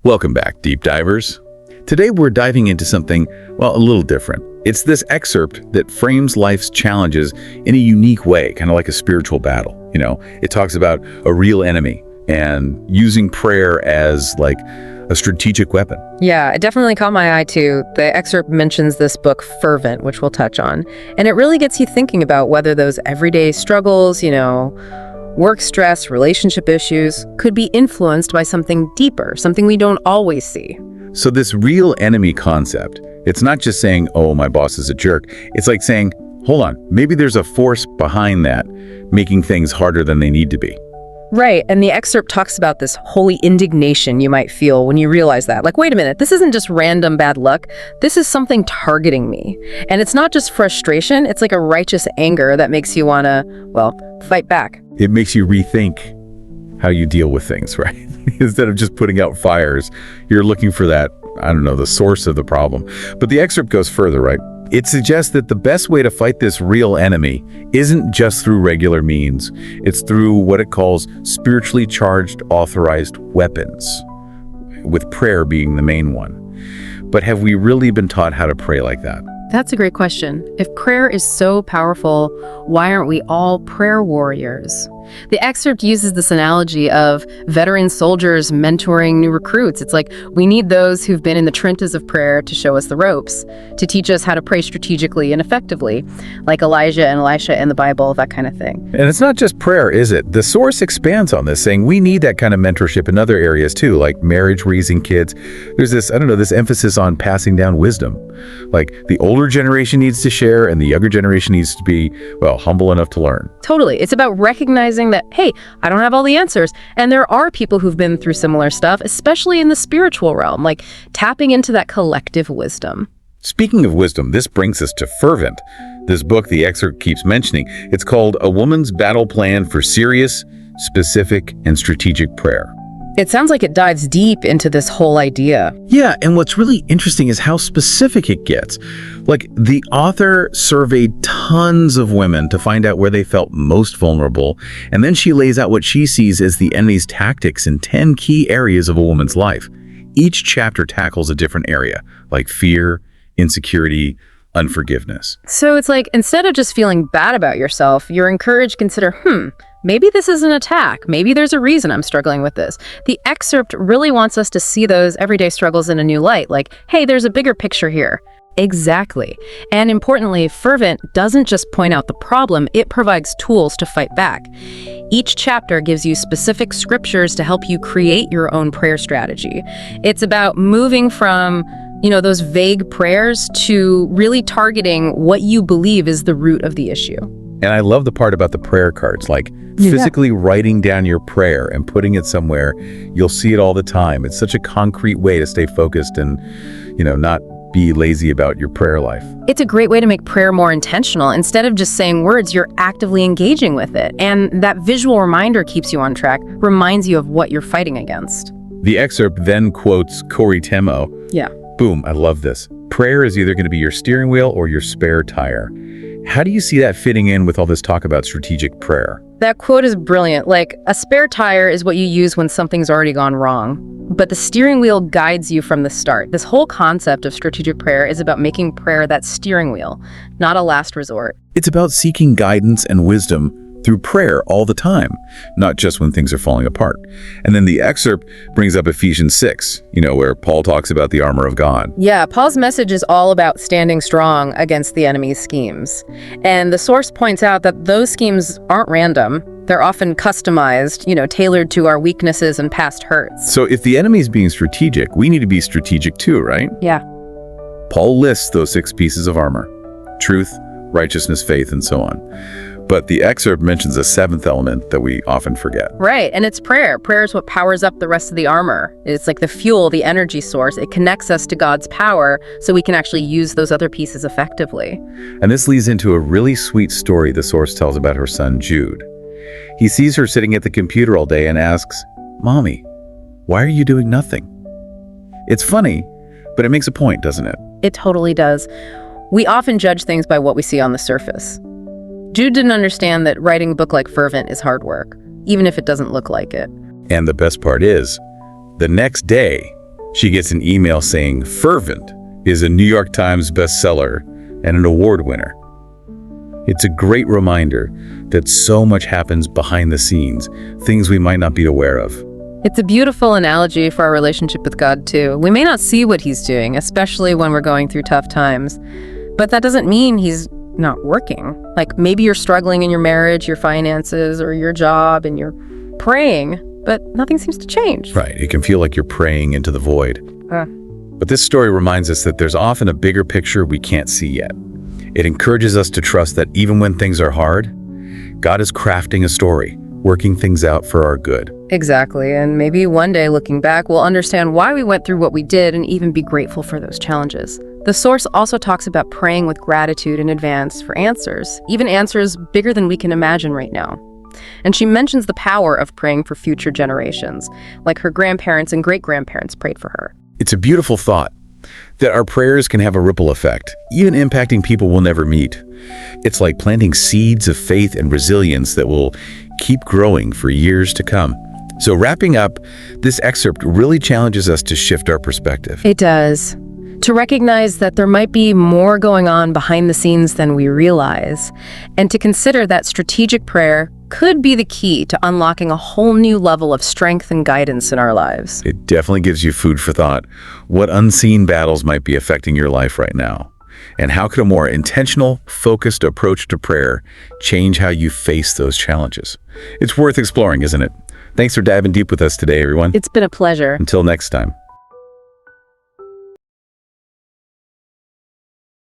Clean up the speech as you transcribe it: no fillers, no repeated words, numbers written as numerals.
Welcome back, Deep Divers. Today we're diving into something, well, a little different. It's this excerpt that frames life's challenges in a unique way, kind of like a spiritual battle. It talks about a real enemy and using prayer as like a strategic weapon. Yeah, it definitely caught my eye too. The excerpt mentions this book, Fervent, which we'll touch on. And it really gets you thinking about whether those everyday struggles, work stress, relationship issues, could be influenced by something deeper, something we don't always see. So this real enemy concept, it's not just saying, oh, my boss is a jerk. It's like saying, hold on, maybe there's a force behind that, making things harder than they need to be. Right, and the excerpt talks about this holy indignation you might feel when you realize that. Like, wait a minute, this isn't just random bad luck. This is something targeting me. And it's not just frustration, it's like a righteous anger that makes you want to, fight back. It makes you rethink how you deal with things, right? Instead of just putting out fires, you're looking for that, the source of the problem. But the excerpt goes further, right? It suggests that the best way to fight this real enemy isn't just through regular means. It's through what it calls spiritually charged authorized weapons, with prayer being the main one. But have we really been taught how to pray like that? That's a great question. If prayer is so powerful, why aren't we all prayer warriors? The excerpt uses this analogy of veteran soldiers mentoring new recruits. It's like we need those who've been in the trenches of prayer to show us the ropes, to teach us how to pray strategically and effectively, like Elijah and Elisha in the Bible, that kind of thing. And it's not just prayer, is it? The source expands on this, saying we need that kind of mentorship in other areas too, like marriage, raising kids. There's this, this emphasis on passing down wisdom. Like the older generation needs to share and the younger generation needs to be, humble enough to learn. Totally. It's about recognizing that, hey, I don't have all the answers. And there are people who've been through similar stuff, especially in the spiritual realm, like tapping into that collective wisdom. Speaking of wisdom, this brings us to Fervent. This book the excerpt keeps mentioning. It's called A Woman's Battle Plan for Serious, Specific, and Strategic Prayer. It sounds like it dives deep into this whole idea. Yeah, and what's really interesting is how specific it gets. Like, the author surveyed tons of women to find out where they felt most vulnerable, and then she lays out what she sees as the enemy's tactics in 10 key areas of a woman's life. Each chapter tackles a different area, like fear, insecurity, unforgiveness. So it's like, instead of just feeling bad about yourself, you're encouraged to consider, maybe this is an attack. Maybe there's a reason I'm struggling with this. The excerpt really wants us to see those everyday struggles in a new light, like, hey, there's a bigger picture here. Exactly. And importantly, Fervent doesn't just point out the problem, it provides tools to fight back. Each chapter gives you specific scriptures to help you create your own prayer strategy. It's about moving from those vague prayers to really targeting what you believe is the root of the issue. And I love the part about the prayer cards, like physically writing down your prayer and putting it somewhere. You'll see it all the time. It's such a concrete way to stay focused and, not be lazy about your prayer life. It's a great way to make prayer more intentional. Instead of just saying words, you're actively engaging with it. And that visual reminder keeps you on track, reminds you of what you're fighting against. The excerpt then quotes Corey Temo. Yeah. Boom, I love this. Prayer is either going to be your steering wheel or your spare tire. How do you see that fitting in with all this talk about strategic prayer? That quote is brilliant. Like, a spare tire is what you use when something's already gone wrong. But the steering wheel guides you from the start. This whole concept of strategic prayer is about making prayer that steering wheel, not a last resort. It's about seeking guidance and wisdom through prayer all the time, not just when things are falling apart. And then the excerpt brings up Ephesians 6, where Paul talks about the armor of God. Yeah, Paul's message is all about standing strong against the enemy's schemes. And the source points out that those schemes aren't random. They're often customized, tailored to our weaknesses and past hurts. So if the enemy's being strategic, we need to be strategic too, right? Yeah. Paul lists those 6 pieces of armor: truth, righteousness, faith, and so on. But the excerpt mentions a 7th element that we often forget. Right, and it's prayer. Prayer is what powers up the rest of the armor. It's like the fuel, the energy source. It connects us to God's power so we can actually use those other pieces effectively. And this leads into a really sweet story the source tells about her son, Jude. He sees her sitting at the computer all day and asks, "Mommy, why are you doing nothing?" It's funny, but it makes a point, doesn't it? It totally does. We often judge things by what we see on the surface. Jude didn't understand that writing a book like Fervent is hard work, even if it doesn't look like it. And the best part is, the next day, She gets an email saying Fervent is a New York Times bestseller and an award winner. It's a great reminder that so much happens behind the scenes, things we might not be aware of. It's a beautiful analogy for our relationship with God, too. We may not see what he's doing, especially when we're going through tough times, but that doesn't mean he's not working. Like maybe you're struggling in your marriage, your finances, or your job, and you're praying, but nothing seems to change. Right, it can feel like you're praying into the void. But this story reminds us that there's often a bigger picture we can't see yet. It encourages us to trust that even when things are hard, God is crafting a story, working things out for our good. Exactly, and maybe one day looking back, we'll understand why we went through what we did and even be grateful for those challenges. The source also talks about praying with gratitude in advance for answers, even answers bigger than we can imagine right now. And she mentions the power of praying for future generations, like her grandparents and great-grandparents prayed for her. It's a beautiful thought that our prayers can have a ripple effect, even impacting people we'll never meet. It's like planting seeds of faith and resilience that will keep growing for years to come. So wrapping up, this excerpt really challenges us to shift our perspective. It does. To recognize that there might be more going on behind the scenes than we realize, and to consider that strategic prayer could be the key to unlocking a whole new level of strength and guidance in our lives. It definitely gives you food for thought. What unseen battles might be affecting your life right now? And how could a more intentional, focused approach to prayer change how you face those challenges? It's worth exploring, isn't it? Thanks for diving deep with us today, everyone. It's been a pleasure. Until next time.